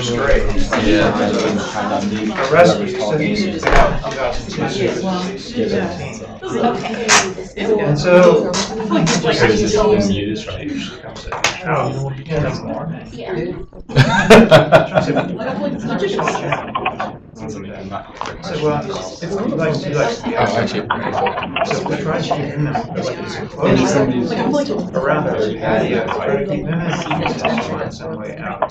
straight. Yeah. The rest of you said you just got 2017. And so, oh, yeah, that's more. So, well, if you'd like to be so we try to keep them close around the patio, try to keep them in some way out.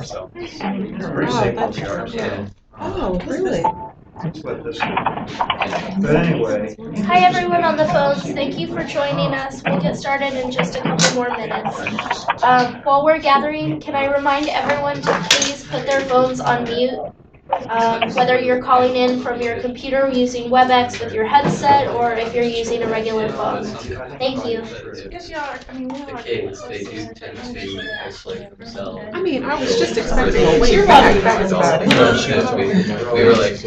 So it's pretty safe for ours. Oh, really? That's what this is. But anyway. Hi everyone on the phones, thank you for joining us. We'll get started in just a couple more minutes. While we're gathering, can I remind everyone to please put their phones on mute? Whether you're calling in from your computer using WebEx with your headset or if you're using a regular phone. Thank you. The kids, they do tend to isolate themselves. I mean, I was just expecting a way back. That was about it. We were like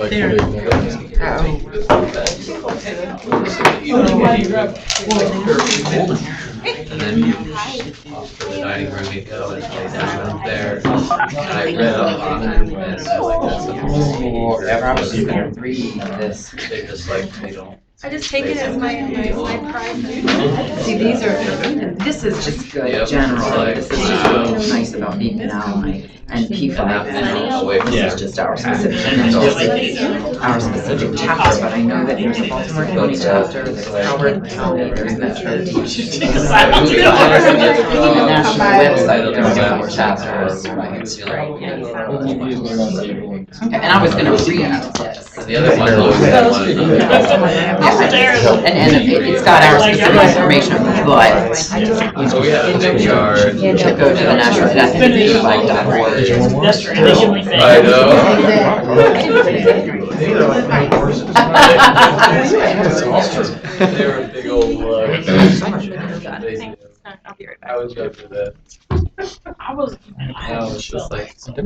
and then off to the dining room you go and lay down up there. And I read up on it and they're like, that's I was gonna read this. they just like, they don't. I just take it as my pride. See, these are, this is just good general. This is just really nice about being an ally. And P5 this is just our specific, and then this is our specific chapter. But I know that there's a Baltimore County chapter, there's Howard County, there's Metro D. And the national website, there's more chapters. Okay, and I was gonna read this. The other one always had one. And it's got our specific information, but So we have a big yard. to go to the national flag.org. I know. They were big old lugs. I'll be right I back. was good for that. I was Just like, it's like,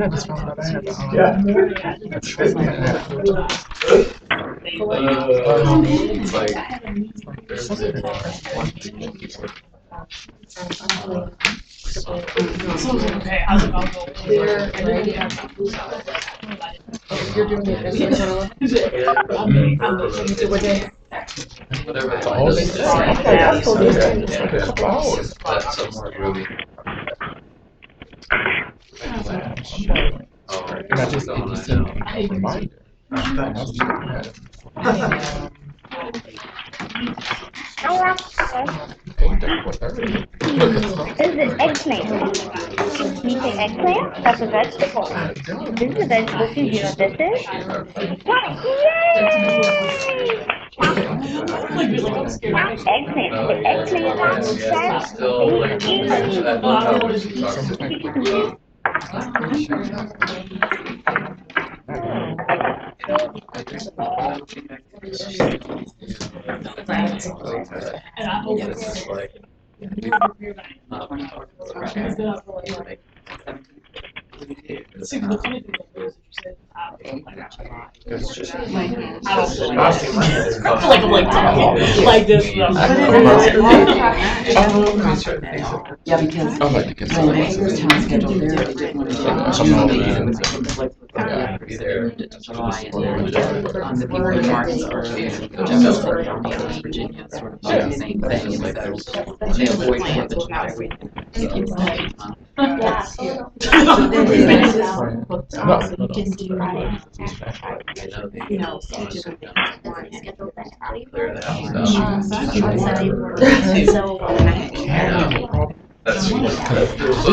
okay. How's it going? You're doing it. whatever. That's somewhere really. Oh, This is eggplant. Meaning eggplant? That's a vegetable. This is a vegetable too. You know what this is? Eggplant. The eggplant. still like, And I hope it's like, See, the funny thing is, you said, I don't like this stuff. Yeah, because when I was town scheduled there, they didn't want to do it in June, it was like, they moved it to July, and then the people in Martinsburg, Jefferson County, Virginia, sort of like the same thing, so they avoid 4th of July weekend. It keeps going. clear the house That's so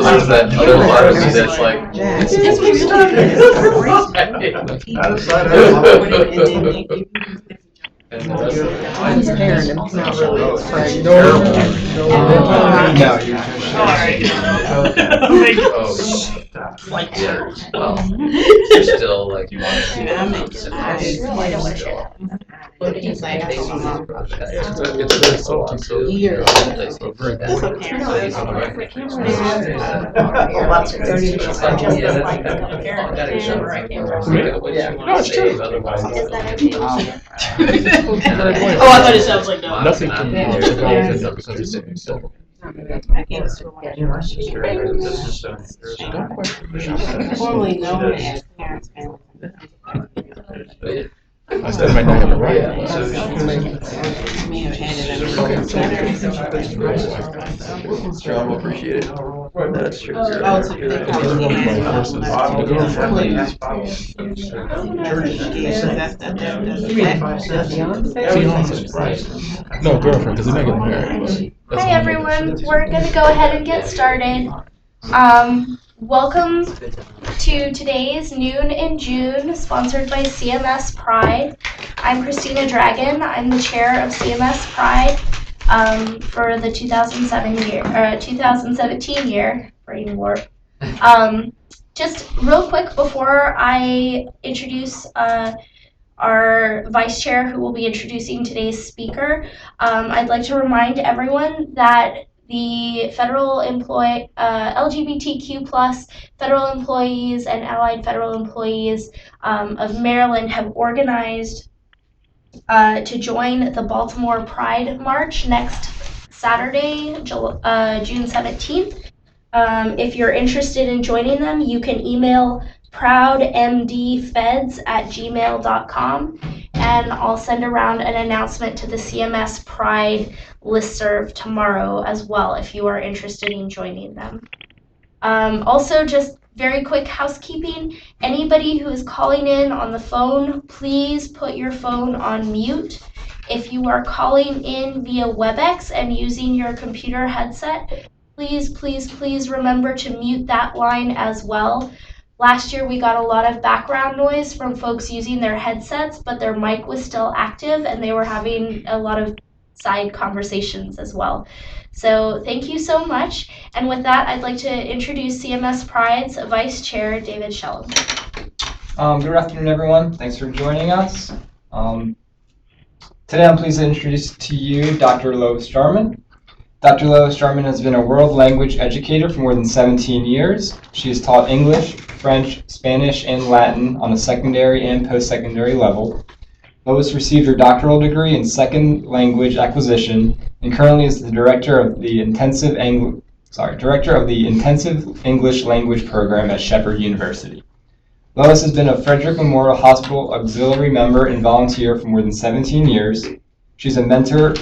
there's that other part of me that's like, and the rest of it. I'm scared. I'm not really. Like, Yeah, well, you're still like, you want to. It's very salty, so Years. No, it's true. oh, I thought it sounds like no. Nothing can because it's Formerly known as Parents Family. I said my dad right. May have had it under. John will appreciate it. That's true. Oh, so they probably didn't have Fiance. No, girlfriend, because they're not getting married. Hi everyone, we're gonna go ahead and get started. Welcome to today's Noon in June, sponsored by CMS Pride. I'm Christina Dragon. I'm the chair of CMS Pride for the 2017 year, brain warp. Just real quick before I introduce our vice chair who will be introducing today's speaker, I'd like to remind everyone that the federal LGBTQ plus federal employees and allied federal employees of Maryland have organized to join the Baltimore Pride March next Saturday, June 17th. If you're interested in joining them, you can email proudmdfeds@gmail.com, and I'll send around an announcement to the CMS Pride listserv tomorrow as well if you are interested in joining them. Also, just very quick housekeeping. Anybody who is calling in on the phone, please put your phone on mute. If you are calling in via WebEx and using your computer headset, please remember to mute that line as well. Last year we got a lot of background noise from folks using their headsets, but their mic was still active and they were having a lot of side conversations as well. So thank you so much. And with that, I'd like to introduce CMS Pride's Vice Chair, David Shellum. Good afternoon, everyone. Thanks for joining us. Today I'm pleased to introduce to you Dr. Lois Jarman. Dr. Lois Jarman has been a world language educator for more than 17 years. She has taught English, French, Spanish, and Latin on a secondary and post-secondary level. Lois received her doctoral degree in second language acquisition and currently is the director of the Intensive English Language Program at Shepherd University. Lois has been a Frederick Memorial Hospital auxiliary member and volunteer for more than 17 years. She's a mentor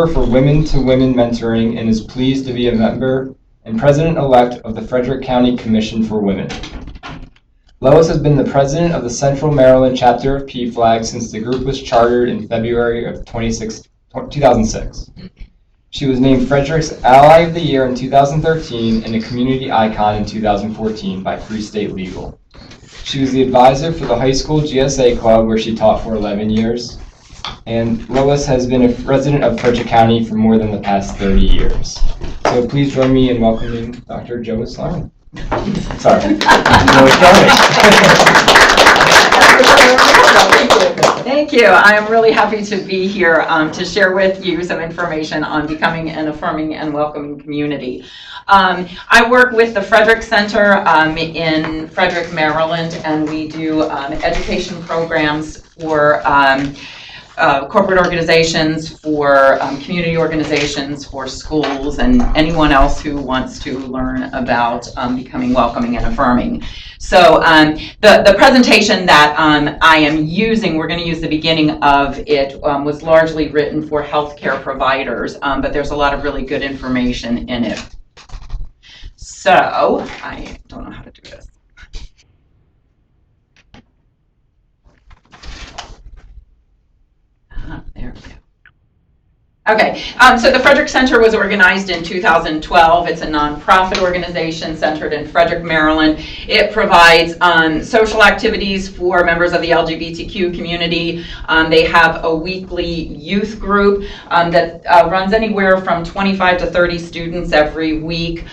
for Women to Women Mentoring and is pleased to be a member and president-elect of the Frederick County Commission for Women. Lois has been the president of the Central Maryland chapter of PFLAG since the group was chartered in February of 2006. She was named Frederick's Ally of the Year in 2013 and a community icon in 2014 by Free State Legal. She was the advisor for the high school GSA club where she taught for 11 years. And Lois has been a resident of Frederick County for more than the past 30 years. So please join me in welcoming Dr. Joe Sloan. Sorry. Thank you. I am really happy to be here to share with you some information on becoming an affirming and welcoming community. I work with the Frederick Center in Frederick, Maryland, and we do education programs for corporate organizations, for community organizations, for schools, and anyone else who wants to learn about becoming welcoming and affirming. So the presentation that I am using, we're going to use the beginning of it, was largely written for healthcare providers, but there's a lot of really good information in it. So I don't know how to do this. There we go. Okay, so the Frederick Center was organized in 2012. It's a nonprofit organization centered in Frederick, Maryland. It provides social activities for members of the LGBTQ community. They have a weekly youth group that runs anywhere from 25 to 30 students every week.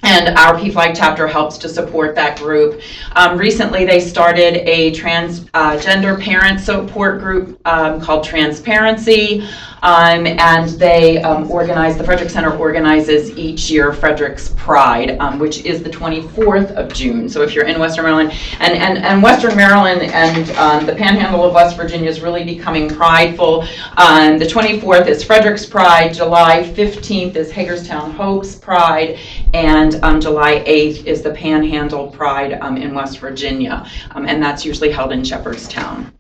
And our PFLAG chapter helps to support that group. Recently, they started a transgender parent support group called Transparency, and they the Frederick Center organizes each year Frederick's Pride, which is the 24th of June. So if you're in Western Maryland, and Western Maryland and the Panhandle of West Virginia is really becoming prideful. The 24th is Frederick's Pride, July 15th is Hagerstown Hope's Pride, and July 8th is the Panhandle Pride in West Virginia, and that's usually held in Shepherdstown.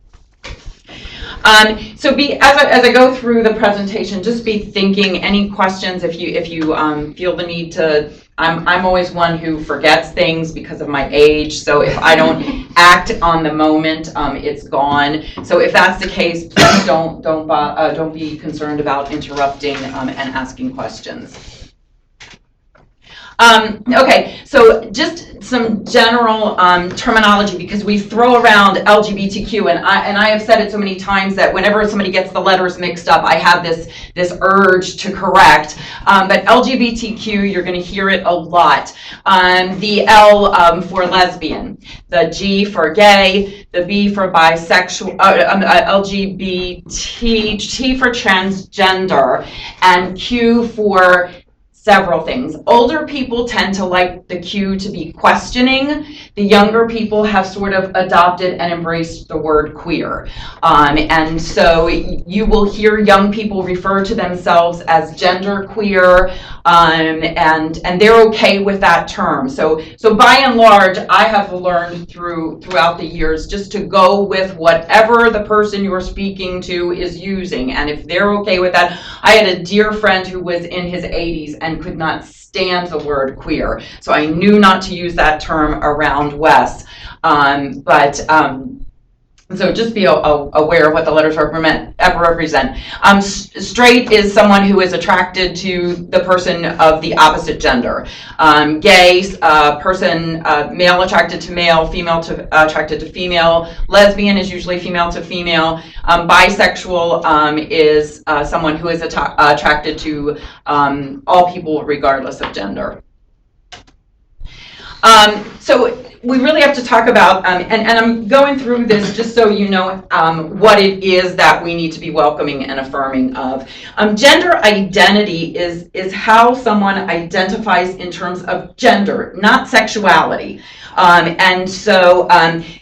So as I go through the presentation, just be thinking any questions if you feel the need to. I'm always one who forgets things because of my age. So if I don't act on the moment, it's gone. So if that's the case, please don't be concerned about interrupting and asking questions. Okay, so just some general terminology, because we throw around LGBTQ, and I have said it so many times that whenever somebody gets the letters mixed up, I have this urge to correct. But LGBTQ, you're going to hear it a lot. The L for lesbian, the G for gay, the B for bisexual, LGBT, T for transgender, and Q for several things. Older people tend to like the Q to be questioning. The younger people have sort of adopted and embraced the word queer. And so you will hear young people refer to themselves as gender queer, and they're okay with that term. So by and large, I have learned throughout the years just to go with whatever the person you're speaking to is using. And if they're okay with that, I had a dear friend who was in his 80s and could not stand the word queer. So I knew not to use that term around Wes. So just be aware of what the letters represent. Straight is someone who is attracted to the person of the opposite gender. Gay, person, male attracted to male, female attracted to female. Lesbian is usually female to female. Bisexual is someone who is attracted to all people regardless of gender. So we really have to talk about, and I'm going through this just so you know what it is that we need to be welcoming and affirming of. Gender identity is how someone identifies in terms of gender, not sexuality. And so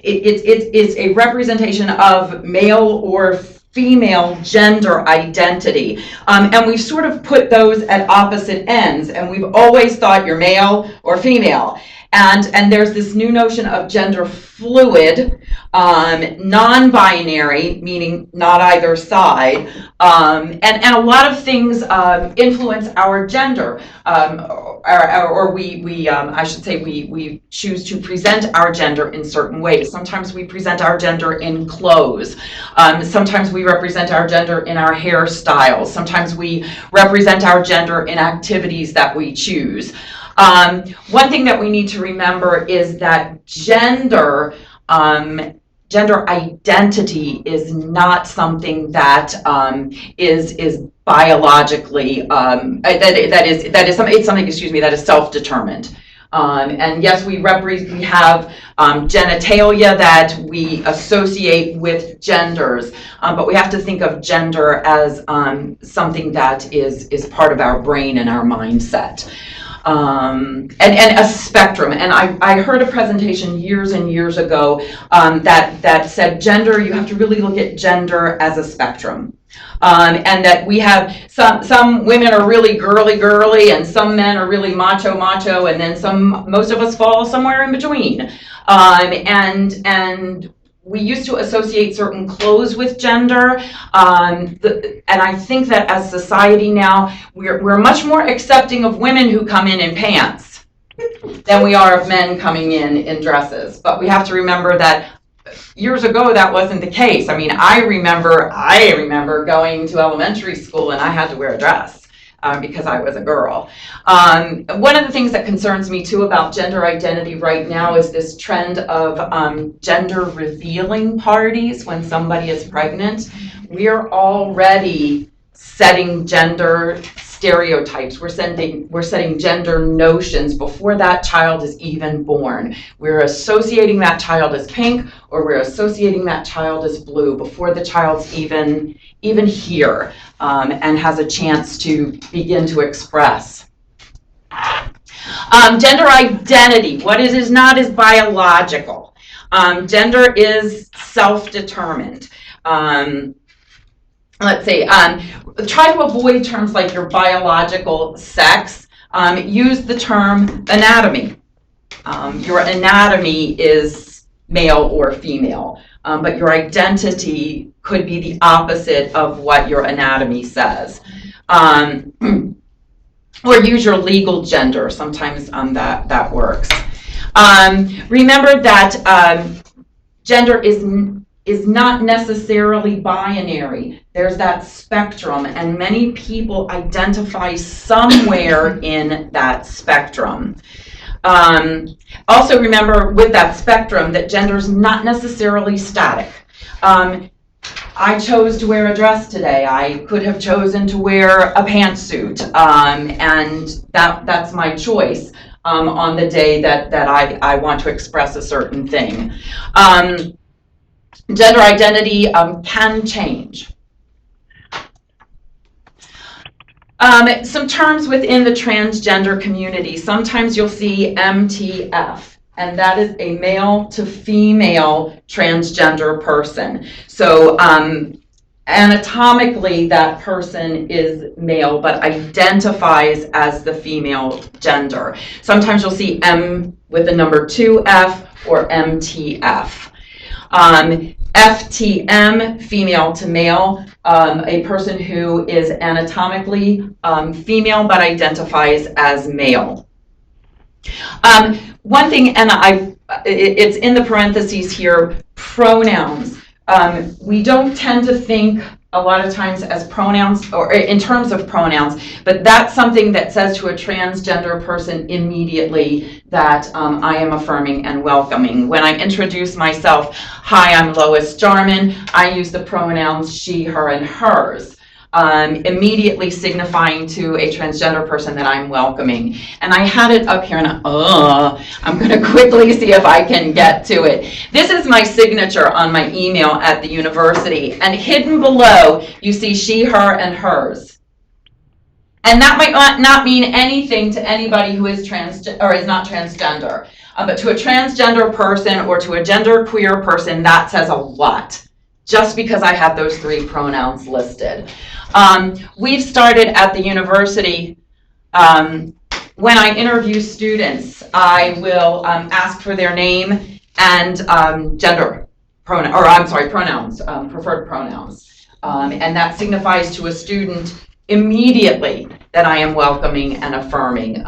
it's a representation of male or female gender identity. And we've sort of put those at opposite ends, and we've always thought you're male or female. And there's this new notion of gender fluid, non-binary, meaning not either side, and a lot of things influence our gender, or I should say we choose to present our gender in certain ways. Sometimes we present our gender in clothes. Sometimes we represent our gender in our hairstyles. Sometimes we represent our gender in activities that we choose. One thing that we need to remember is that gender identity is not something that is biologically it's something that is self-determined. And yes, we have genitalia that we associate with genders, but we have to think of gender as something that is part of our brain and our mindset. And a spectrum. And I heard a presentation years and years ago that said gender, you have to really look at gender as a spectrum. And that we have some women are really girly, and some men are really macho, and then most of us fall somewhere in between. And we used to associate certain clothes with gender, and I think that as society now, we're much more accepting of women who come in pants than we are of men coming in dresses. But we have to remember that years ago that wasn't the case. I mean, I remember going to elementary school and I had to wear a dress. Because I was a girl. One of the things that concerns me too about gender identity right now is this trend of gender revealing parties when somebody is pregnant. We are already setting gender stereotypes. We're setting gender notions before that child is even born. We're associating that child as pink, or we're associating that child as blue before the child's even here and has a chance to begin to express. Gender identity. What it is not is biological. Gender is self-determined. Let's see, try to avoid terms like your biological sex. Use the term anatomy. Your anatomy is male or female, but your identity could be the opposite of what your anatomy says. Or use your legal gender. Sometimes that works. Remember that gender is not necessarily binary. There's that spectrum, and many people identify somewhere in that spectrum. Also remember with that spectrum that gender is not necessarily static. I chose to wear a dress today. I could have chosen to wear a pantsuit, and that's my choice on the day that I want to express a certain thing. Gender identity can change. Some terms within the transgender community. Sometimes you'll see MTF, and that is a male to female transgender person. So anatomically, that person is male, but identifies as the female gender. Sometimes you'll see M with the number 2F or MTF. FTM, female to male, a person who is anatomically female but identifies as male. One thing, and it's in the parentheses here, pronouns. We don't tend to think a lot of times as pronouns, or in terms of pronouns, but that's something that says to a transgender person immediately that I am affirming and welcoming. When I introduce myself, hi, I'm Lois Jarman, I use the pronouns she, her, and hers. Immediately signifying to a transgender person that I'm welcoming. And I had it up here, and I'm going to quickly see if I can get to it. This is my signature on my email at the university, and hidden below you see she, her, and hers. And that might not mean anything to anybody who is is not transgender, but to a transgender person or to a genderqueer person, that says a lot. Just because I have those 3 pronouns listed. We've started at the university, when I interview students, I will ask for their name and pronouns, preferred pronouns. And that signifies to a student immediately that I am welcoming and affirming.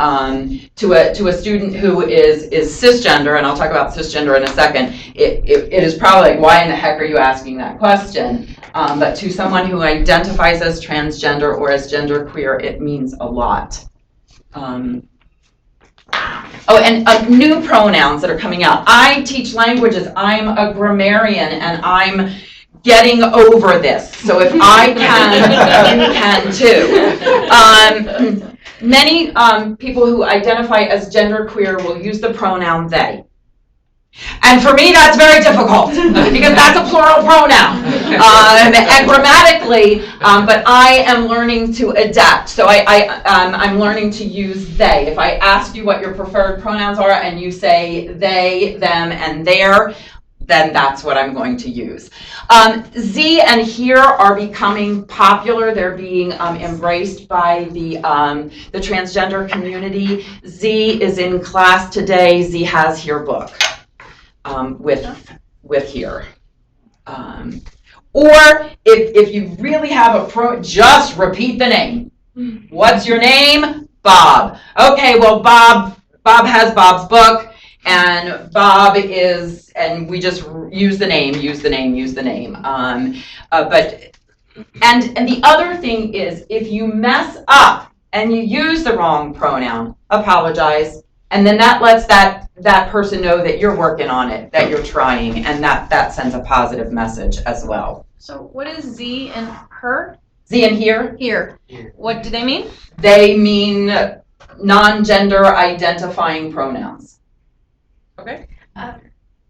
To a student who is cisgender, and I'll talk about cisgender in a second, it is probably like, why in the heck are you asking that question? But to someone who identifies as transgender or as genderqueer, it means a lot. And new pronouns that are coming out. I teach languages. I'm a grammarian, and I'm getting over this. So if I can, you can too. Many people who identify as genderqueer will use the pronoun they. And for me, that's very difficult because that's a plural pronoun. And grammatically, but I am learning to adapt. So I'm learning to use they. If I ask you what your preferred pronouns are and you say they, them, and their, then that's what I'm going to use. Z and here are becoming popular. They're being embraced by the transgender community. Z is in class today. Z has here book with here. Or if you really have just repeat the name. What's your name? Bob. Okay, well, Bob has Bob's book. And Bob is, and we just use the name. But the other thing is, if you mess up and you use the wrong pronoun, apologize, and then that lets that person know that you're working on it, that you're trying, and that sends a positive message as well. So what is Z and her? Z and here? Here. What do they mean? They mean non-gender identifying pronouns. Okay.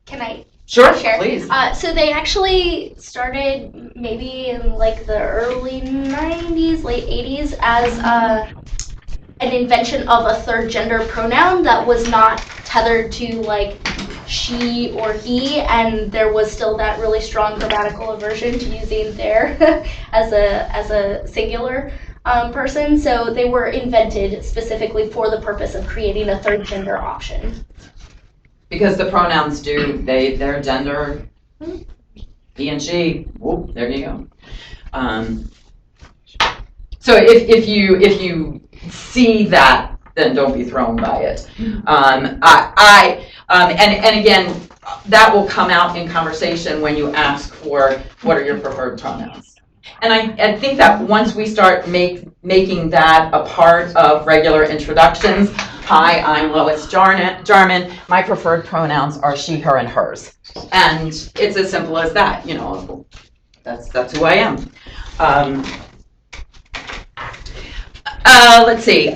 Can I? Sure, Sure. please. So they actually started maybe in like the early 90s, late 80s as an invention of a third gender pronoun that was not tethered to like she or he, and there was still that really strong grammatical aversion to using their as a singular person. So they were invented specifically for the purpose of creating a third gender option. Because the pronouns their gender, he and she, whoop, there you go. So if you see that, then don't be thrown by it. And again, that will come out in conversation when you ask for what are your preferred pronouns. And I think that once we start making that a part of regular introductions, hi, I'm Lois Jarman. My preferred pronouns are she, her, and hers. And it's as simple as that, you know, that's who I am. Let's see.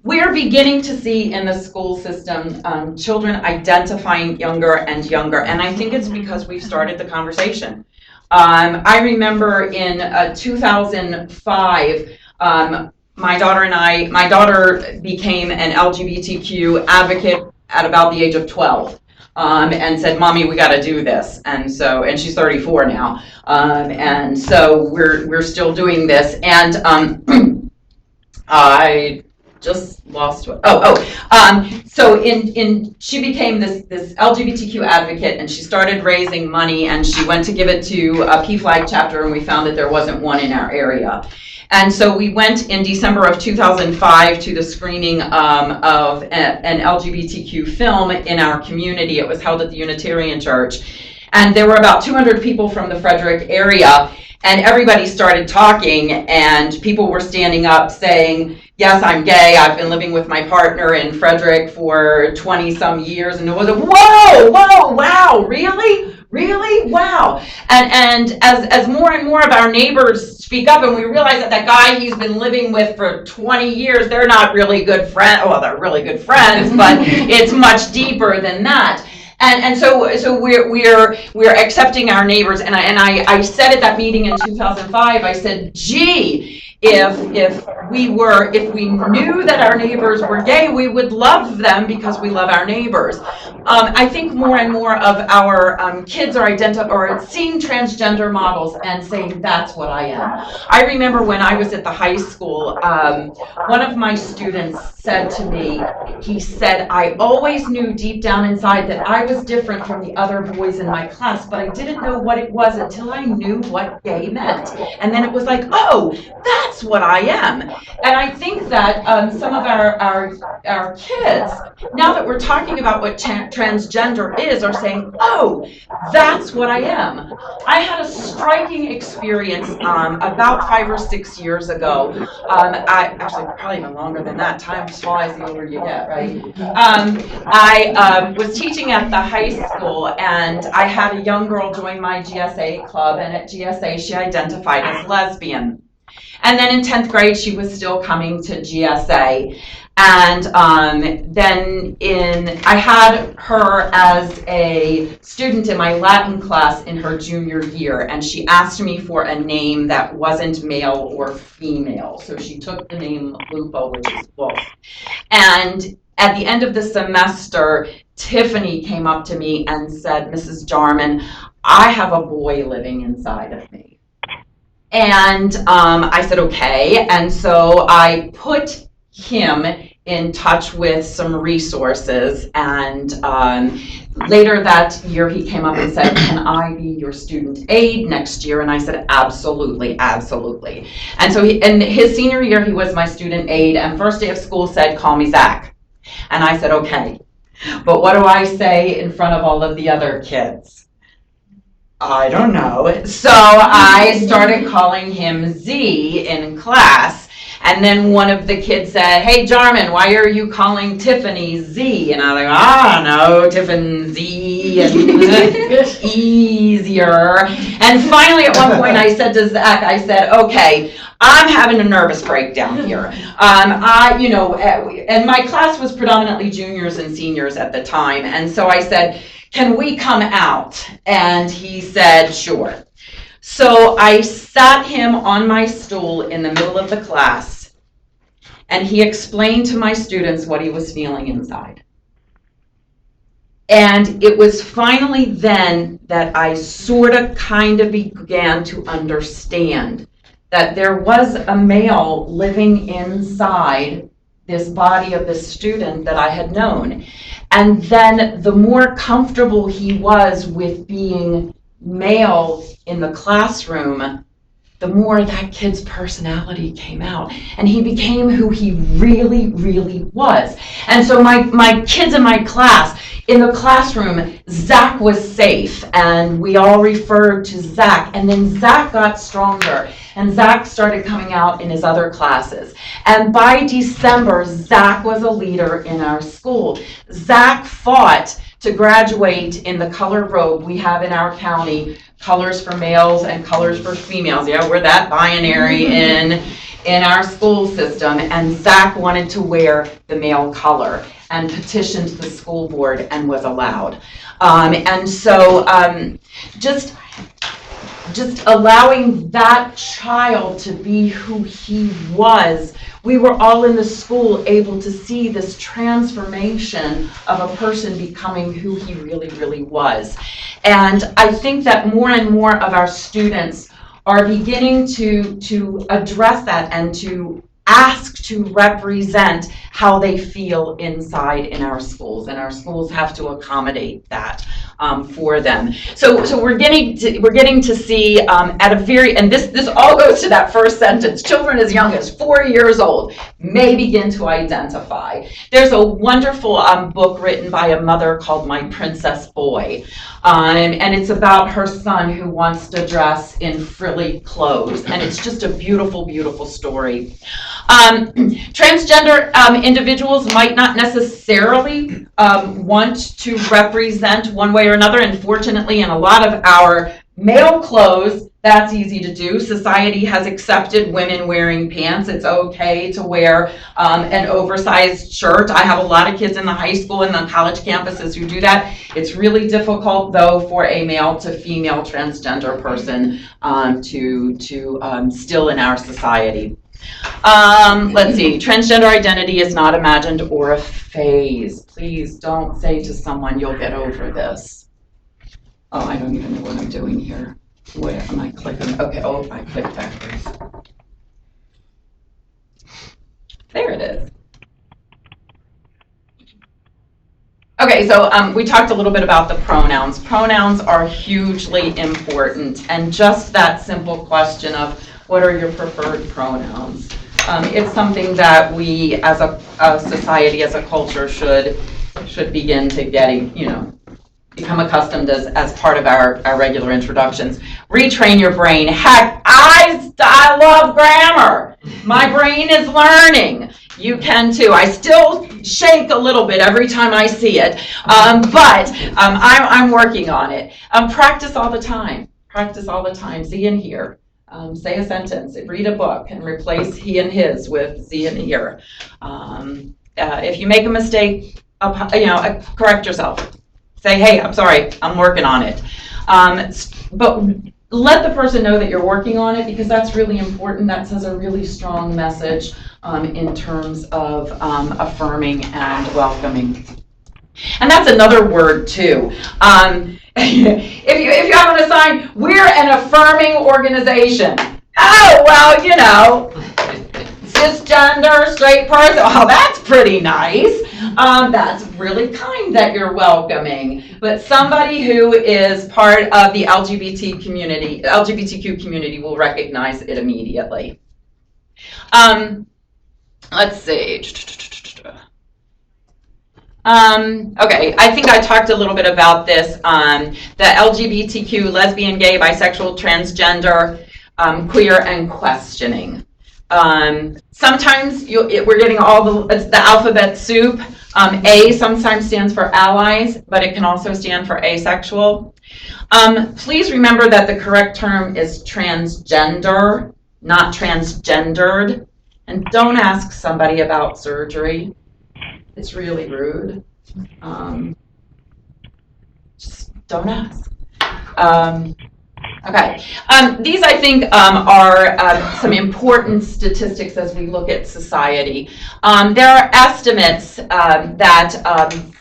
We're beginning to see in the school system children identifying younger and younger, and I think it's because we've started the conversation. I remember in 2005, my daughter became an LGBTQ advocate at about the age of 12. And said, "Mommy, we got to do this." And she's 34 now. And so we're still doing this. And I just lost what. So she became this LGBTQ advocate, and she started raising money, and she went to give it to a PFLAG chapter, and we found that there wasn't one in our area. And so we went in December of 2005 to the screening of an LGBTQ film in our community. It was held at the Unitarian Church. And there were about 200 people from the Frederick area. And everybody started talking, and people were standing up saying, "Yes, I'm gay. I've been living with my partner in Frederick for 20-some years." And it was whoa, wow, really? Really? Wow. And as more and more of our neighbors speak up, and we realize that guy he's been living with for 20 years, they're not really good friends. Well, they're really good friends, but it's much deeper than that. And so we're accepting our neighbors. And I said at that meeting in 2005, I said, gee, if we knew that our neighbors were gay, we would love them because we love our neighbors. I think more and more of our kids are seeing transgender models and saying, that's what I am. I remember when I was at the high school, one of my students said to me, he said, "I always knew deep down inside that I was different from the other boys in my class, but I didn't know what it was until I knew what gay meant. And then it was like, oh, that's what I am." And I think that some of our kids, now that we're talking about what transgender is, are saying, oh, that's what I am. I had a striking experience about 5 or 6 years ago. Actually, probably even longer than that. Time flies the older you get, right? I was teaching at the high school, and I had a young girl join my GSA club, and at GSA she identified as lesbian. And then in 10th grade, she was still coming to GSA. And then I had her as a student in my Latin class in her junior year, and she asked me for a name that wasn't male or female. So she took the name Lupo, which is wolf. And at the end of the semester, Tiffany came up to me and said, "Mrs. Jarman, I have a boy living inside of me." And I said, okay. And so I put him in touch with some resources. And later that year, he came up and said, "Can I be your student aide next year?" And I said, absolutely, absolutely. And so in his senior year, he was my student aide. And first day of school said, "Call me Zach." And I said, okay. But what do I say in front of all of the other kids? I don't know. So I started calling him Z in class. And then one of the kids said, hey, Jarman, why are you calling Tiffany Z? And I was like, no, Tiffany Z, and easier. And finally, at one point, I said to Zach, I said, okay, I'm having a nervous breakdown here. And my class was predominantly juniors and seniors at the time. And so I said, can we come out? And he said, sure. So I sat him on my stool in the middle of the class, and he explained to my students what he was feeling inside. And it was finally then that I sort of kind of began to understand that there was a male living inside this body of this student that I had known. And then the more comfortable he was with being male in the classroom, the more that kid's personality came out, and he became who he really, really was. And so my kids in my class, in the classroom, Zach was safe, and we all referred to Zach, and then Zach got stronger, and Zach started coming out in his other classes. And by December, Zach was a leader in our school. Zach fought to graduate in the color robe we have in our county, colors for males and colors for females. Yeah, we're that binary in our school system. And Zach wanted to wear the male color and petitioned the school board and was allowed. And so just allowing that child to be who he was, we were all in the school able to see this transformation of a person becoming who he really, really was. And I think that more and more of our students are beginning to address that and to ask to represent how they feel inside in our schools, and our schools have to accommodate that for them. So we're getting to see at a very, and this all goes to that first sentence, children as young as 4 years old may begin to identify. There's a wonderful book written by a mother called My Princess Boy, and it's about her son who wants to dress in frilly clothes, and it's just a beautiful, beautiful story. Transgender individuals might not necessarily want to represent one way or another, and fortunately in a lot of our male clothes, that's easy to do. Society has accepted women wearing pants. It's okay to wear an oversized shirt. I have a lot of kids in the high school and the college campuses who do that. It's really difficult, though, for a male to female transgender person to still in our society. Let's see, transgender identity is not imagined or a phase. Please don't say to someone, you'll get over this. Oh, I don't even know what I'm doing here. Where am I clicking? Okay, oh, I clicked backwards. There it is. Okay, so we talked a little bit about the pronouns. Pronouns are hugely important, and just that simple question of what are your preferred pronouns? It's something that we as a society, as a culture, should begin to become accustomed as part of our regular introductions. Retrain your brain. Heck, I love grammar. My brain is learning. You can too. I still shake a little bit every time I see it, but I'm working on it. Practice all the time. Practice all the time. See and hear. Say a sentence. Read a book and replace he and his with see and hear. If you make a mistake, correct yourself. Say, hey, I'm sorry, I'm working on it. But let the person know that you're working on it, because that's really important. That says a really strong message in terms of affirming and welcoming. And that's another word too. If you have a sign, we're an affirming organization. Oh, well, cisgender, straight person. Oh, that's pretty nice. That's really kind that you're welcoming. But somebody who is part of the LGBTQ community will recognize it immediately. Let's see. Okay, I think I talked a little bit about this. The LGBTQ, lesbian, gay, bisexual, transgender, queer, and questioning. Sometimes we're getting it's the alphabet soup. A sometimes stands for allies, but it can also stand for asexual. Please remember that the correct term is transgender, not transgendered. And don't ask somebody about surgery. It's really rude. Just don't ask. Okay. These, I think, are some important statistics as we look at society. There are estimates that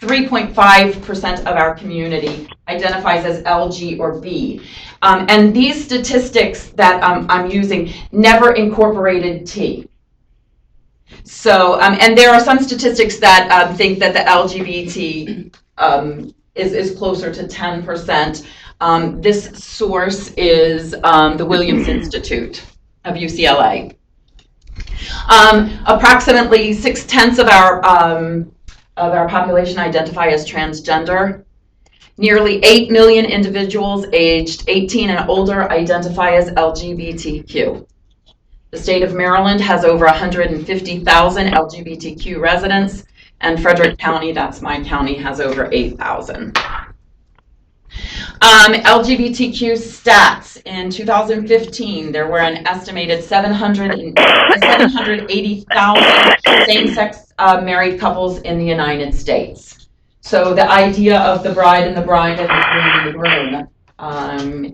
3.5% of our community identifies as LG or B. And these statistics that I'm using never incorporated T. So, and there are some statistics that think that the LGBT is closer to 10%. This source is the Williams Institute of UCLA. Approximately 6/10 of our population identify as transgender. Nearly 8 million individuals aged 18 and older identify as LGBTQ. The state of Maryland has over 150,000 LGBTQ residents, and Frederick County, that's my county, has over 8,000. LGBTQ Stats. In 2015, there were an estimated 780,000 same-sex married couples in the United States. So the idea of the bride and the groom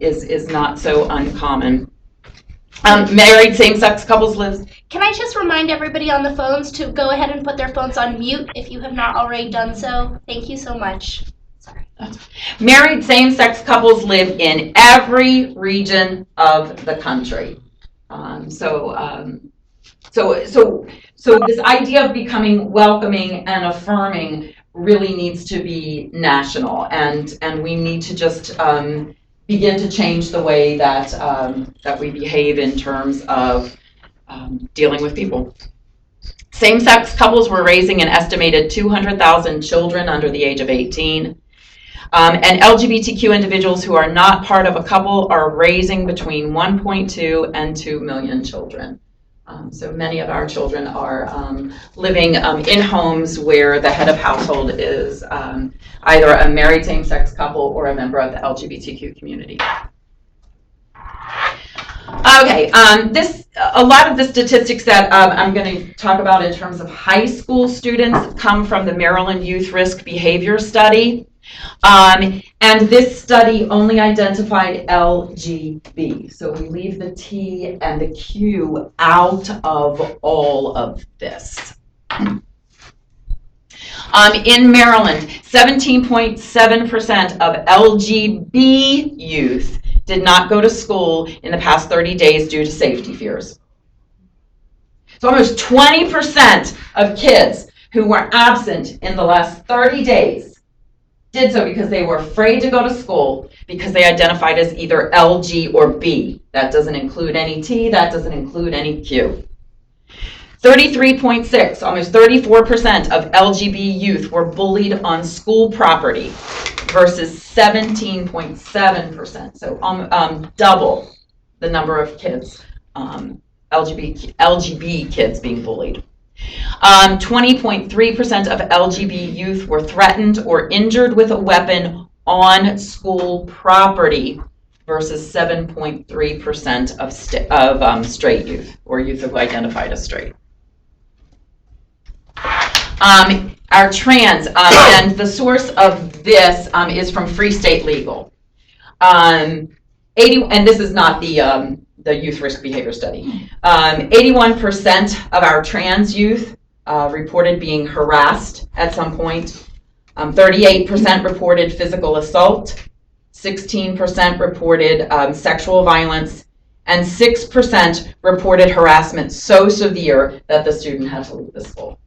is not so uncommon. Married same-sex couples live. Can I just remind everybody on the phones to go ahead and put their phones on mute if you have not already done so? Thank you so much. Sorry. Married same-sex couples live in every region of the country. So this idea of becoming welcoming and affirming really needs to be national, and we need to just begin to change the way that we behave in terms of dealing with people. Same-sex couples were raising an estimated 200,000 children under the age of 18. And LGBTQ individuals who are not part of a couple are raising between 1.2 and 2 million children. So many of our children are living in homes where the head of household is either a married same-sex couple or a member of the LGBTQ community. Okay, a lot of the statistics that I'm going to talk about in terms of high school students come from the Maryland Youth Risk Behavior Study. And this study only identified LGB. So we leave the T and the Q out of all of this. In Maryland, 17.7% of LGB youth did not go to school in the past 30 days due to safety fears. So almost 20% of kids who were absent in the last 30 days did so because they were afraid to go to school because they identified as either LG or B. That doesn't include any T, that doesn't include any Q. 33.6, almost 34% of LGB youth were bullied on school property versus 17.7%, so double the number of kids, LGB kids being bullied. 20.3% of LGB youth were threatened or injured with a weapon on school property versus 7.3% of straight youth or youth who identified as straight. Our trans, and the source of this is from Free State Legal. And this is not the Youth Risk Behavior Study. 81% of our trans youth reported being harassed at some point. 38% reported physical assault. 16% reported sexual violence. And 6% reported harassment so severe that the student had to leave the school.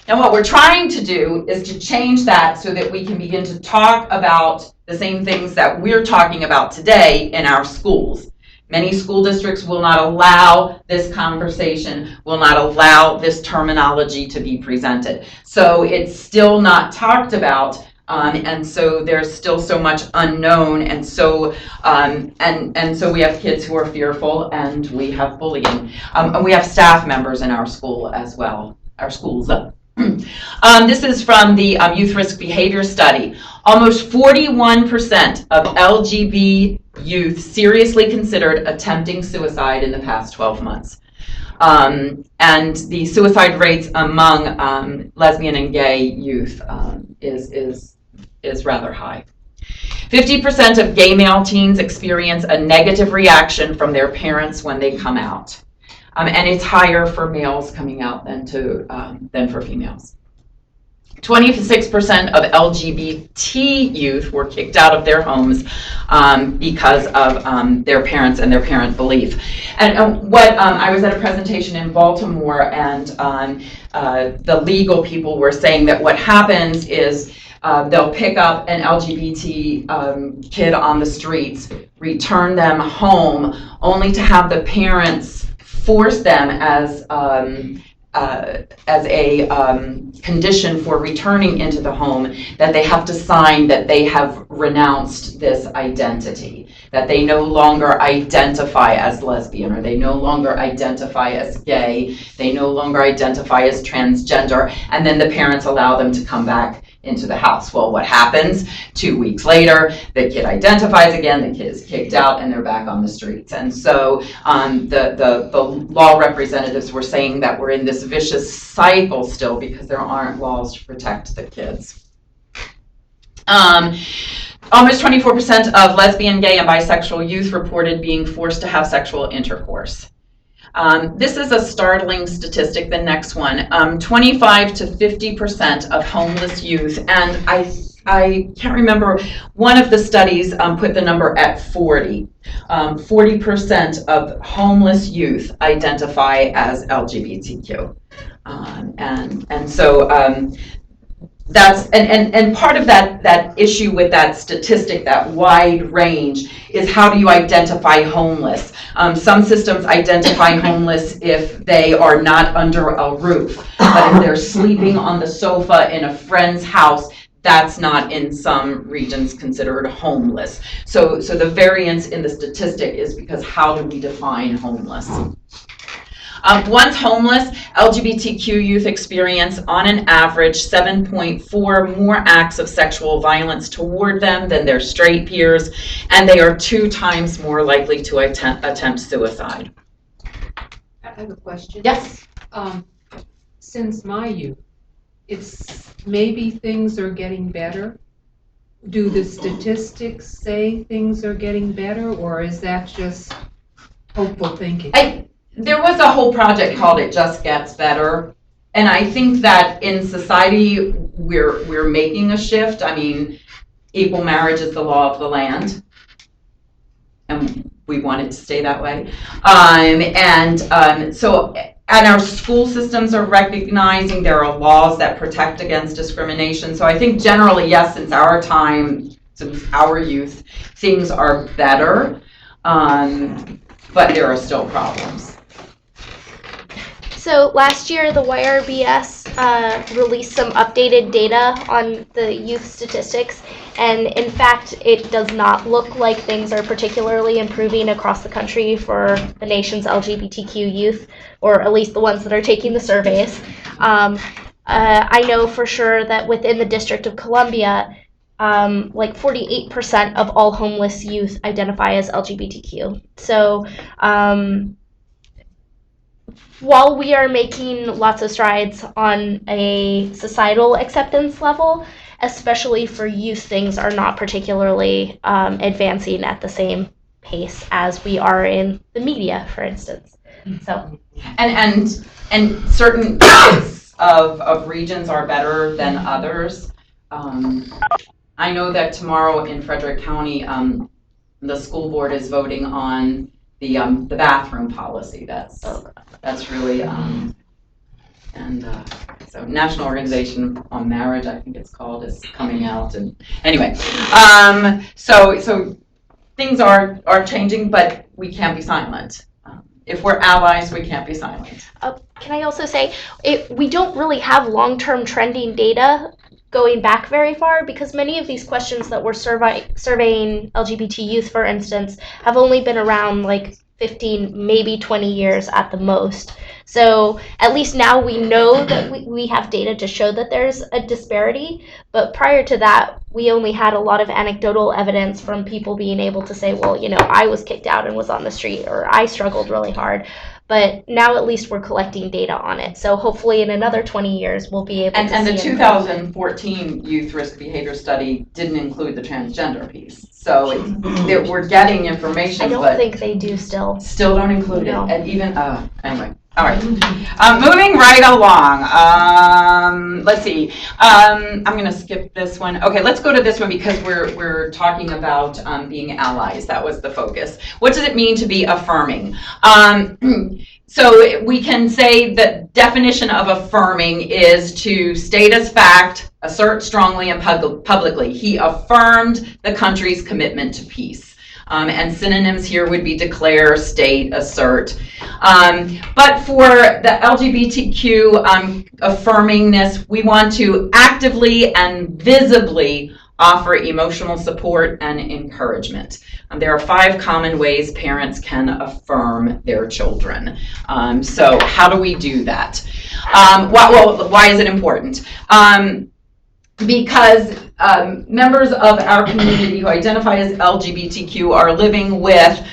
Now what we're trying to do is to change that so that we can begin to talk about the same things that we're talking about today in our schools. Many school districts will not allow this conversation, will not allow this terminology to be presented. So it's still not talked about And so there's still so much unknown, and so so we have kids who are fearful, and we have bullying, and we have staff members in our school as well, our schools. This is from the Youth Risk Behavior Study. Almost 41% of LGBT youth seriously considered attempting suicide in the past 12 months. And the suicide rates among lesbian and gay youth is rather high. 50% of gay male teens experience a negative reaction from their parents when they come out. And it's higher for males coming out than for females. 26% of LGBT youth were kicked out of their homes because of their parents and their parent belief. And I was at a presentation in Baltimore, and the legal people were saying that what happens is they'll pick up an LGBT kid on the streets, return them home, only to have the parents force them as a condition for returning into the home that they have to sign that they have renounced this identity, that they no longer identify as lesbian, or they no longer identify as gay, they no longer identify as transgender, and then the parents allow them to come back into the house. Well, what happens? 2 weeks later, the kid identifies again, the kid is kicked out, and they're back on the streets. And so the law representatives were saying that we're in this vicious cycle still because there aren't laws to protect the kids. Almost 24% of lesbian, gay, and bisexual youth reported being forced to have sexual intercourse. This is a startling statistic, the next one. 25 to 50% of homeless youth, and I can't remember, one of the studies put the number at 40. 40% of homeless youth identify as LGBTQ. And so that's and part of that issue with that statistic, that wide range, is how do you identify homeless? Some systems identify homeless if they are not under a roof, but if they're sleeping on the sofa in a friend's house, that's not in some regions considered homeless. So the variance in the statistic is because how do we define homeless? Once homeless, LGBTQ youth experience, on an average, 7.4 more acts of sexual violence toward them than their straight peers, and they are 2 times more likely to attempt suicide. I have a question. Yes. Since my youth, it's maybe things are getting better. Do the statistics say things are getting better, or is that just hopeful thinking? There was a whole project called It Just Gets Better, and I think that in society we're making a shift. I mean, equal marriage is the law of the land, and we want it to stay that way. And our school systems are recognizing there are laws that protect against discrimination. So I think generally, yes, since our time, since our youth, things are better, but there are still problems. So last year, the YRBS released some updated data on the youth statistics, and in fact, it does not look like things are particularly improving across the country for the nation's LGBTQ youth, or at least the ones that are taking the surveys. I know for sure that within the District of Columbia, like 48% of all homeless youth identify as LGBTQ. So while we are making lots of strides on a societal acceptance level, especially for youth, things are not particularly advancing at the same pace as we are in the media, for instance. So, and certain parts of regions are better than others. I know that tomorrow in Frederick County, the school board is voting on the bathroom policy. That's really so National Organization on Marriage, I think it's called, is coming out. And anyway, so things are changing, but we can't be silent. If we're allies, we can't be silent. Can I also say, we don't really have long-term trending data going back very far, because many of these questions that we're surveying LGBT youth, for instance, have only been around like 15, maybe 20 years at the most. So at least now we know that we have data to show that there's a disparity, but prior to that, we only had a lot of anecdotal evidence from people being able to say, well, you know, I was kicked out and was on the street, or I struggled really hard. But now at least we're collecting data on it. So hopefully in another 20 years, we'll be able to see. And the 2014 Youth Risk Behavior Study didn't include the transgender piece. So we're getting information, I don't think they do still. Still don't include No. it. And even, anyway. All right. Moving right along. Let's see. I'm going to skip this one. Okay, let's go to this one because we're talking about being allies. That was the focus. What does it mean to be affirming? So we can say the definition of affirming is to state as fact, assert strongly and publicly. He affirmed the country's commitment to peace. And synonyms here would be declare, state, assert. But for the LGBTQ affirmingness, we want to actively and visibly offer emotional support and encouragement. There are 5 common ways parents can affirm their children. So how do we do that? Why is it important? Because members of our community who identify as LGBTQ are living with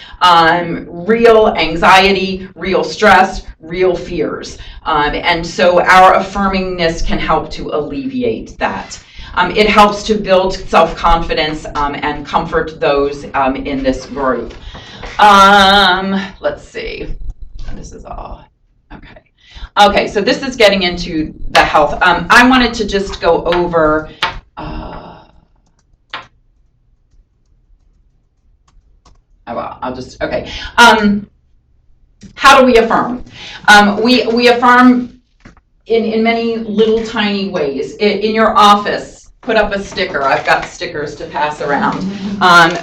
real anxiety, real stress, real fears. And so our affirmingness can help to alleviate that. It helps to build self-confidence and comfort those in this group. Let's see. This is all. Okay. Okay, so this is getting into the health. I wanted to just go over okay. How do we affirm? We affirm in many little tiny ways. In your office, put up a sticker. I've got stickers to pass around.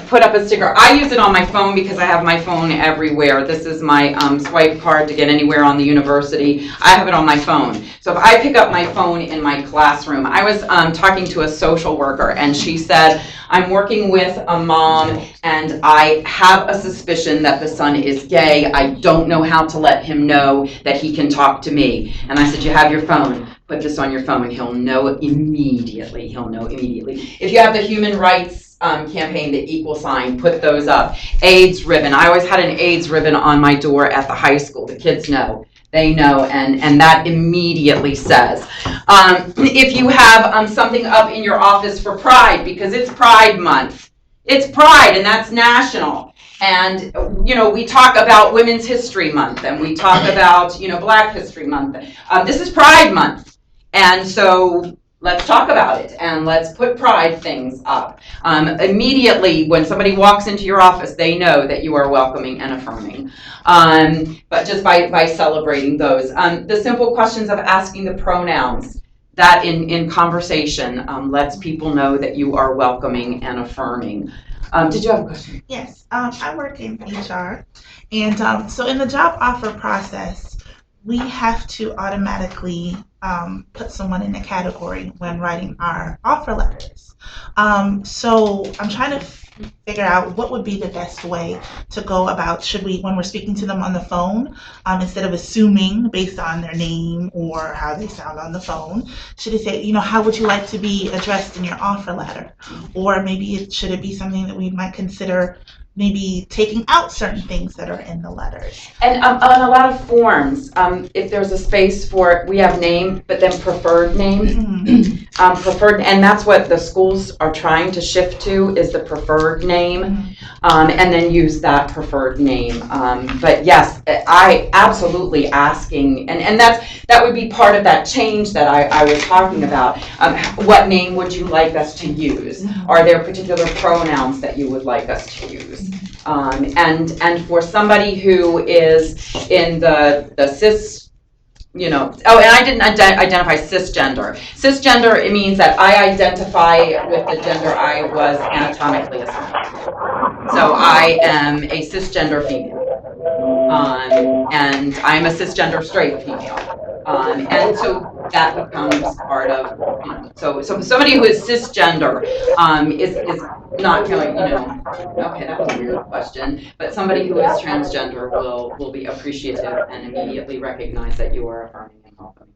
Put up a sticker. I use it on my phone because I have my phone everywhere. This is my swipe card to get anywhere on the university. I have it on my phone. So if I pick up my phone in my classroom, I was talking to a social worker and she said, I'm working with a mom and I have a suspicion that the son is gay. I don't know how to let him know that he can talk to me. And I said, you have your phone. Put this on your phone and he'll know immediately. He'll know immediately. If you have the human rights campaign, the equal sign, put those up. AIDS ribbon. I always had an AIDS ribbon on my door at the high school. The kids know. They know, and that immediately says. If you have something up in your office for Pride, because it's Pride Month. It's Pride, and that's national. And, you know, we talk about Women's History Month, and we talk about, you know, Black History Month. This is Pride Month. And so let's talk about it, and let's put Pride things up. Immediately, when somebody walks into your office, they know that you are welcoming and affirming. But just by celebrating those. The simple questions of asking the pronouns, that in conversation lets people know that you are welcoming and affirming. Did you have a question? Yes, I work in HR, and so in the job offer process, we have to automatically put someone in a category when writing our offer letters. So I'm trying to figure out what would be the best way to go about, should we, when we're speaking to them on the phone, instead of assuming based on their name or how they sound on the phone, should it say, you know, how would you like to be addressed in your offer letter? Or maybe should it be something that we might consider maybe taking out certain things that are in the letters? And on a lot of forms, if there's a space for, we have name, but then preferred name. Preferred, and that's what the schools are trying to shift to, is the preferred name, and then use that preferred name. But yes, I absolutely asking, and that would be part of that change that I was talking about. What name would you like us to use? Are there particular pronouns that you would like us to use? And for somebody who is in the cis, you know, oh, and I didn't identify cisgender. Cisgender, it means that I identify with the gender I was anatomically assigned. So I am a cisgender female, and I'm a cisgender straight female. And so that becomes part of, so somebody who is cisgender is not going, okay, that was a weird question, but somebody who is transgender will be appreciative and immediately recognize that you are affirming and welcoming.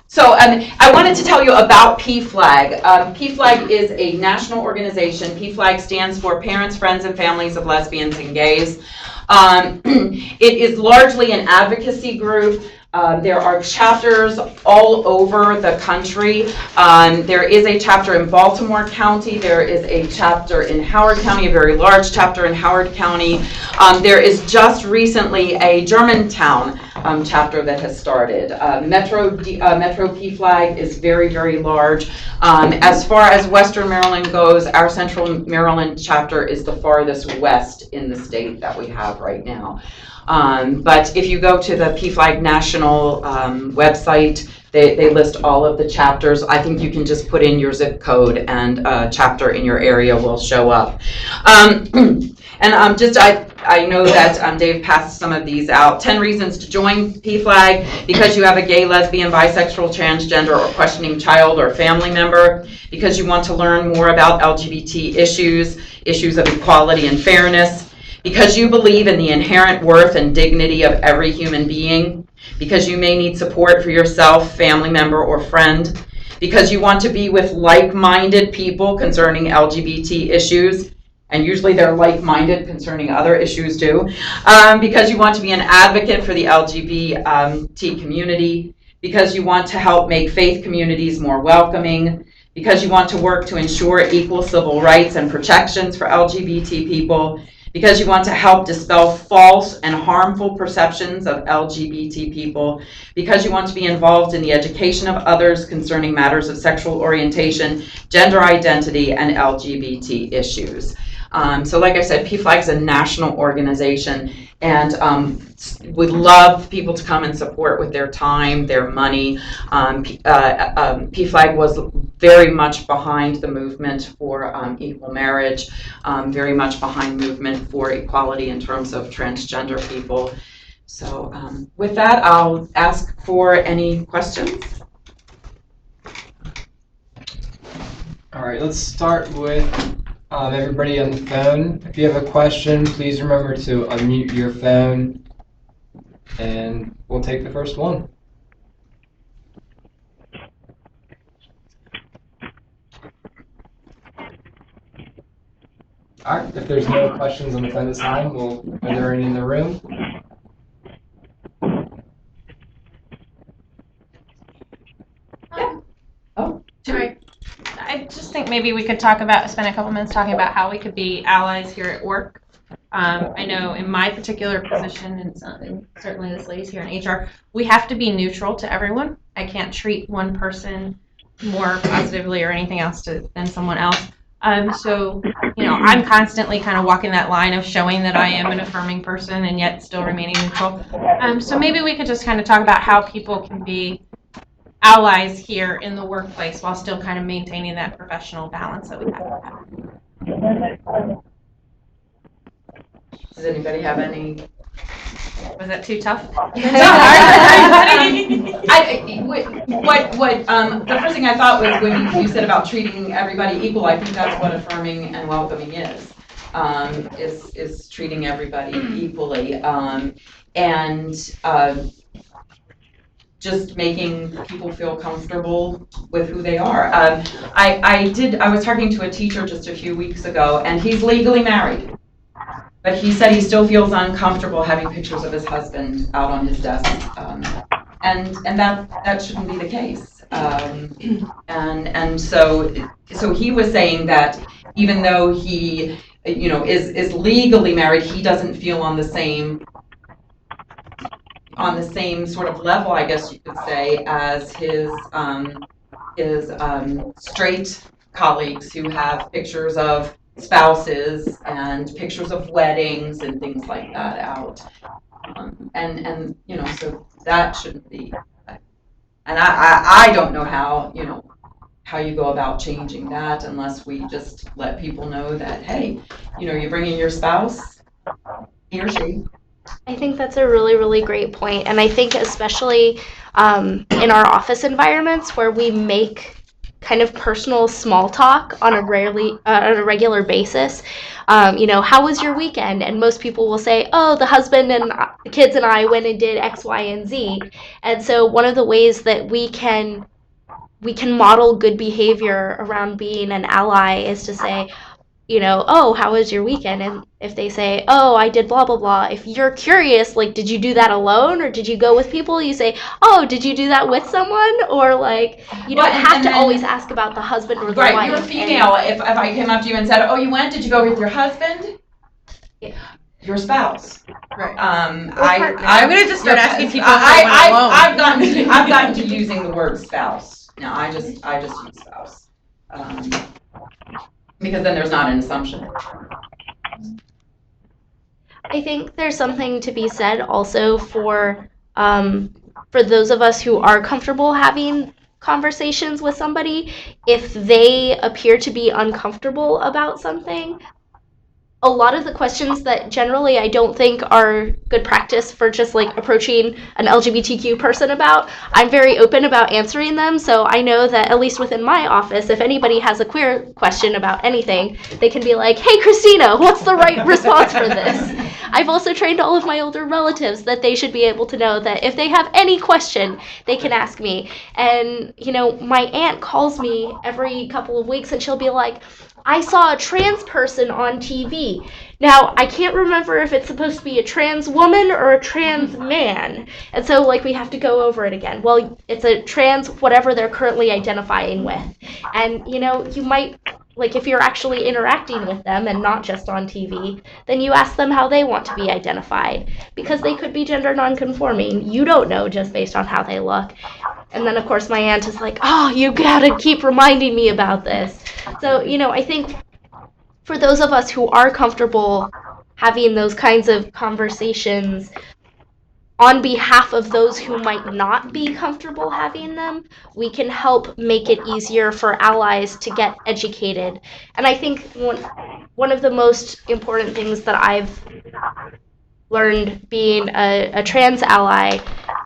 So I wanted to tell you about PFLAG. PFLAG is a national organization. PFLAG stands for Parents, Friends, and Families of Lesbians and Gays. It is largely an advocacy group. There are chapters all over the country. There is a chapter in Baltimore County. There is a chapter in Howard County, a very large chapter in Howard County. There is just recently a Germantown chapter that has started. Metro PFLAG is very, very large. As far as Western Maryland goes, our Central Maryland chapter is the farthest west in the state that we have right now. But if you go to the PFLAG National website, they list all of the chapters. I think you can just put in your zip code and a chapter in your area will show up. I know that Dave passed some of these out. 10 reasons to join PFLAG: because you have a gay, lesbian, bisexual, transgender, or questioning child or family member; because you want to learn more about LGBT issues of equality and fairness; because you believe in the inherent worth and dignity of every human being; because you may need support for yourself, family member, or friend; because you want to be with like-minded people concerning LGBT issues, and usually they're like-minded concerning other issues too; because you want to be an advocate for the LGBT community; because you want to help make faith communities more welcoming; because you want to work to ensure equal civil rights and protections for LGBT people; because you want to help dispel false and harmful perceptions of LGBT people; because you want to be involved in the education of others concerning matters of sexual orientation, gender identity, and LGBT issues. So like I said, PFLAG is a national organization, and we'd love people to come and support with their time, their money. PFLAG was very much behind the movement for equal marriage, very much behind movement for equality in terms of transgender people. So with that, I'll ask for any questions. All right, let's start with everybody on the phone. If you have a question, please remember to unmute your phone, and we'll take the first one. All right, if there's no questions on the phone this time, are there any in the room? Sorry. I just think maybe we could spend a couple minutes talking about how we could be allies here at work. I know in my particular position, and certainly this lady's here in HR, we have to be neutral to everyone. I can't treat one person more positively or anything else than someone else. So, I'm constantly kind of walking that line of showing that I am an affirming person and yet still remaining neutral. So maybe we could just kind of talk about how people can be allies here in the workplace while still kind of maintaining that professional balance that we have. Does anybody have any? Was that too tough? The first thing I thought was when you said about treating everybody equal. I think that's what affirming and welcoming is treating everybody equally, and just making people feel comfortable with who they are. I was talking to a teacher just a few weeks ago, and he's legally married. But he said he still feels uncomfortable having pictures of his husband out on his desk, and that shouldn't be the case. And so he was saying that even though he is legally married, he doesn't feel on the same sort of level, I guess you could say, as his straight colleagues who have pictures of spouses and pictures of weddings and things like that out, and so that shouldn't be. And I don't know how you go about changing that unless we just let people know that, hey, you're bringing your spouse, he or she, I think that's a really, really great point. And I think especially in our office environments where we make kind of personal small talk on a regular basis. How was your weekend? And most people will say, oh, the husband and the kids and I went and did X, Y, and Z. And so one of the ways that we can model good behavior around being an ally is to say, oh, how was your weekend? And if they say, oh, I did blah, blah, blah, if you're curious, like, did you do that alone or did you go with people? You say, oh, did you do that with someone? Or, like, you don't have to always ask about the husband or the wife. Right, you're female. If I came up to you and said, oh, you went? Did you go with your husband? Yeah. Your spouse. Right. I'm gonna just start asking people if they went alone. I've gotten to using the word spouse. Now I just use spouse. Because then there's not an assumption. I think there's something to be said also for those of us who are comfortable having conversations with somebody. If they appear to be uncomfortable about something, a lot of the questions that generally I don't think are good practice for just like approaching an LGBTQ person about, I'm very open about answering them. So I know that at least within my office, if anybody has a queer question about anything, they can be like, hey, Christina, what's the right response for this? I've also trained all of my older relatives that they should be able to know that if they have any question, they can ask me. And, my aunt calls me every couple of weeks and she'll be like, I saw a trans person on TV. Now, I can't remember if it's supposed to be a trans woman or a trans man. And so, we have to go over it again. Well, it's a trans whatever they're currently identifying with. And, you might, if you're actually interacting with them and not just on TV, then you ask them how they want to be identified. Because they could be gender non-conforming. You don't know just based on how they look. And then, of course, my aunt is like, oh, you gotta keep reminding me about this. So, I think for those of us who are comfortable having those kinds of conversations on behalf of those who might not be comfortable having them, we can help make it easier for allies to get educated. And I think one of the most important things that I've learned being a trans ally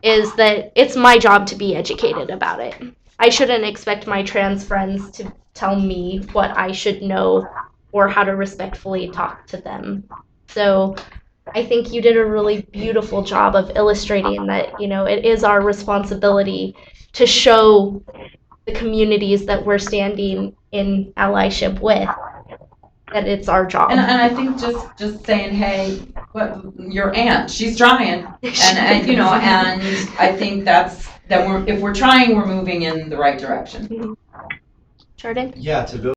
is that it's my job to be educated about it. I shouldn't expect my trans friends to tell me what I should know or how to respectfully talk to them. So I think you did a really beautiful job of illustrating that, it is our responsibility to show the communities that we're standing in allyship with that it's our job. And I think just saying, hey, your aunt, she's trying, and I think if we're trying, we're moving in the right direction. Jordan? Yeah, to build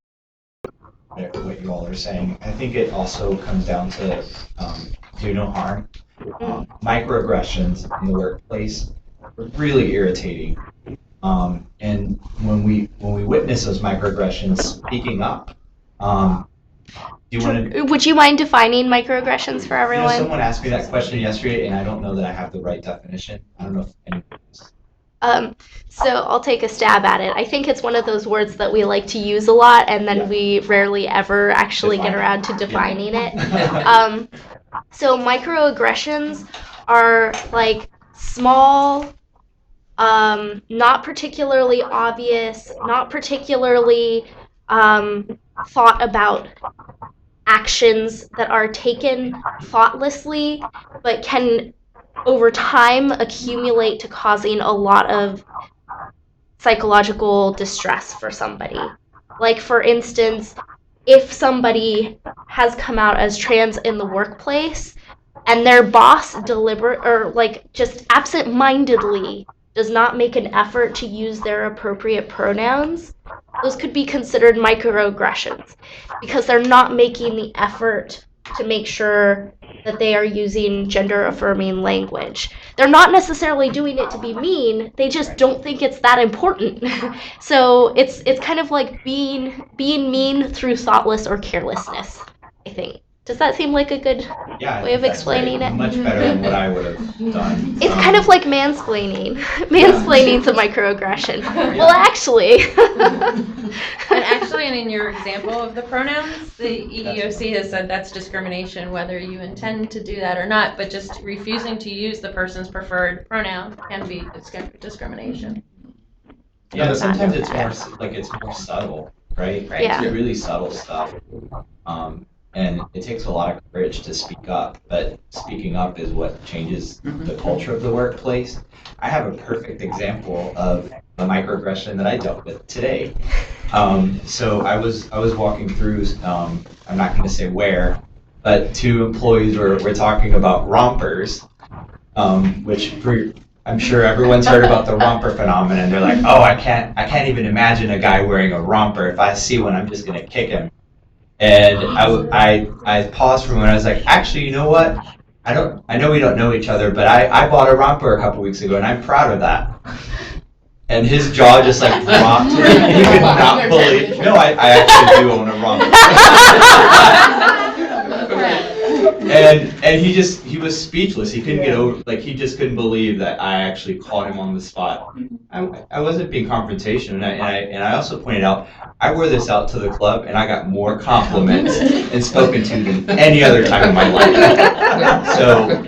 what you all are saying, I think it also comes down to do no harm. Microaggressions in the workplace are really irritating. And when we witness those microaggressions, speaking up. Would you mind defining microaggressions for everyone? Someone asked me that question yesterday, and I don't know that I have the right definition. I don't know if anyone knows. So I'll take a stab at it. I think it's one of those words that we like to use a lot, and then we rarely ever actually get around to defining it. So microaggressions are small, not particularly obvious, not particularly thought about actions that are taken thoughtlessly, but can over time accumulate to causing a lot of psychological distress for somebody. For instance, if somebody has come out as trans in the workplace and their boss just absent-mindedly does not make an effort to use their appropriate pronouns, those could be considered microaggressions because they're not making the effort to make sure that they are using gender-affirming language. They're not necessarily doing it to be mean, they just don't think it's that important. So it's kind of like being mean through thoughtless or carelessness, I think. Does that seem like a good Yeah, I way of think that's great. explaining it? Much better than what I would have done. It's kind of like mansplaining. Mansplaining's a microaggression. Well, actually. And actually, and in your example of the pronouns, the EEOC has said that's discrimination, whether you intend to do that or not, but just refusing to use the person's preferred pronoun can be discrimination. Yeah, but sometimes it's more it's more subtle, right? Right. Yeah. It's really subtle stuff. And it takes a lot of courage to speak up, but speaking up is what changes the culture of the workplace. I have a perfect example of a microaggression that I dealt with today. So I was walking through, I'm not going to say where, but two employees were talking about rompers, which I'm sure everyone's heard about the romper phenomenon. They're like, oh, I can't even imagine a guy wearing a romper. If I see one, I'm just going to kick him. And I paused for a moment. I was like, actually, you know what? I know we don't know each other, but I bought a romper a couple weeks ago, and I'm proud of that. And his jaw just like dropped. He could not believe. No, I actually do own a romper. And he was speechless. He couldn't get over, he just couldn't believe that I actually caught him on the spot. I wasn't being confrontational, and I also pointed out I wore this out to the club, and I got more compliments and spoken to than any other time in my life. So,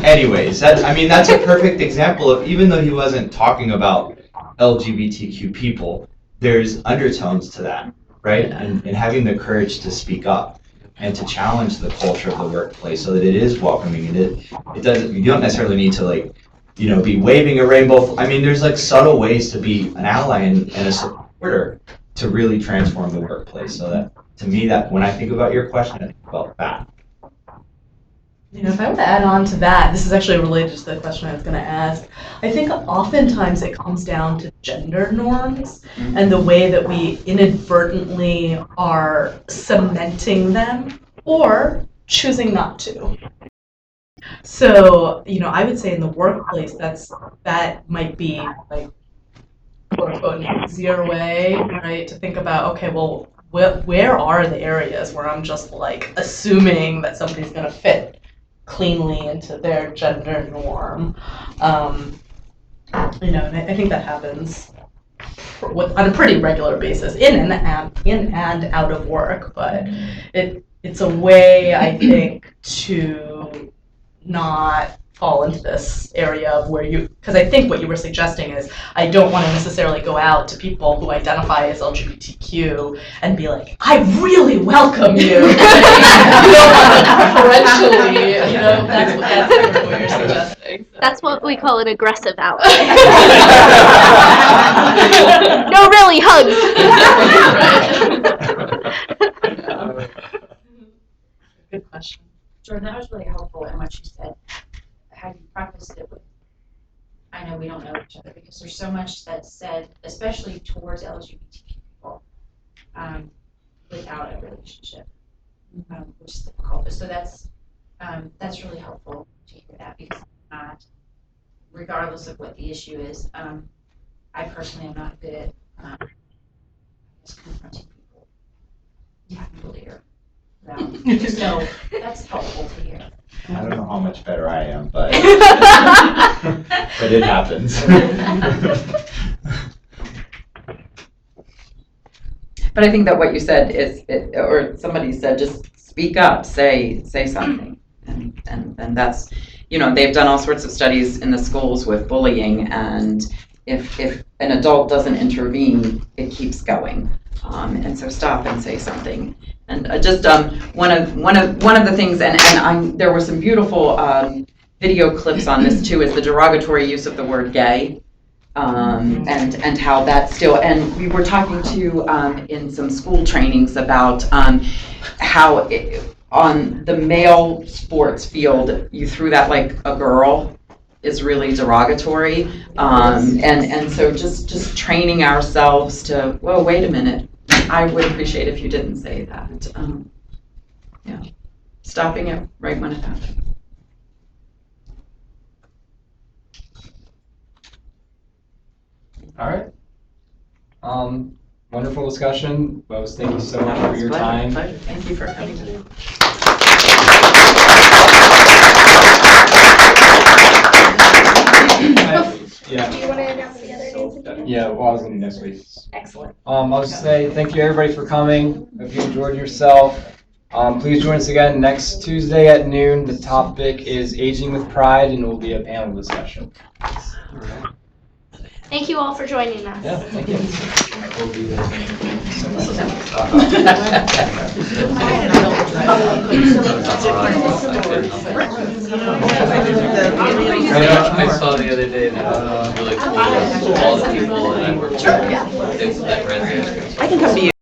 anyways, that's a perfect example of, even though he wasn't talking about LGBTQ people, there's undertones to that, right? And having the courage to speak up and to challenge the culture of the workplace so that it is welcoming, and it doesn't, you don't necessarily need to be waving a rainbow. There's subtle ways to be an ally and a supporter to really transform the workplace. So that, to me, that when I think about your question, I think about that. If I were to add on to that, this is actually related to the question I was going to ask. I think oftentimes it comes down to gender norms and the way that we inadvertently are cementing them or choosing not to. So, I would say in the workplace, that might be quote unquote an easier way, right? To think about, okay, well, where are the areas where I'm just assuming that somebody's going to fit cleanly into their gender norm, and I think that happens on a pretty regular basis, in and out of work. But it's a way, I think, to not fall into this area of because I think what you were suggesting is I don't want to necessarily go out to people who identify as LGBTQ and be like, I really welcome you. Preferentially, that's what you're suggesting. So. That's what we call an aggressive ally. No, really, hugs. Good question. Jordan, that was really helpful in what you said. How you prefaced it with, I know we don't know each other, because there's so much that's said, especially towards LGBTQ people, without a relationship, which is difficult. So that's really helpful to hear that, because not, regardless of what the issue is, I personally am not good at confronting people cavalier. So that's helpful to hear. I don't know how much better I am, but but it happens. But I think that what you said or somebody said, just speak up, say something, and that's, they've done all sorts of studies in the schools with bullying, and if an adult doesn't intervene, it keeps going, and so stop and say something. And just one of the things, and there were some beautiful video clips on this too, is the derogatory use of the word gay, and how that still. And we were talking to in some school trainings about how on the male sports field you threw that like a girl is really derogatory, and so just training ourselves to, whoa, wait a minute. I would appreciate if you didn't say that. Stopping it right when it happens. All right. Wonderful discussion. Lois, thank you so much for your time. Pleasure. Thank you for coming. Yeah. Do you want to announce the other days again? Yeah, well, I was gonna do next week. Excellent. I'll just say thank you everybody for coming. Hope you enjoyed yourself. Please join us again next Tuesday at noon. The topic is Aging with Pride, and it will be a panel discussion. Thank you all for joining us. Yeah, thank you. I saw the other day that it was really cool. All the people that I work with, that read the I can come to you.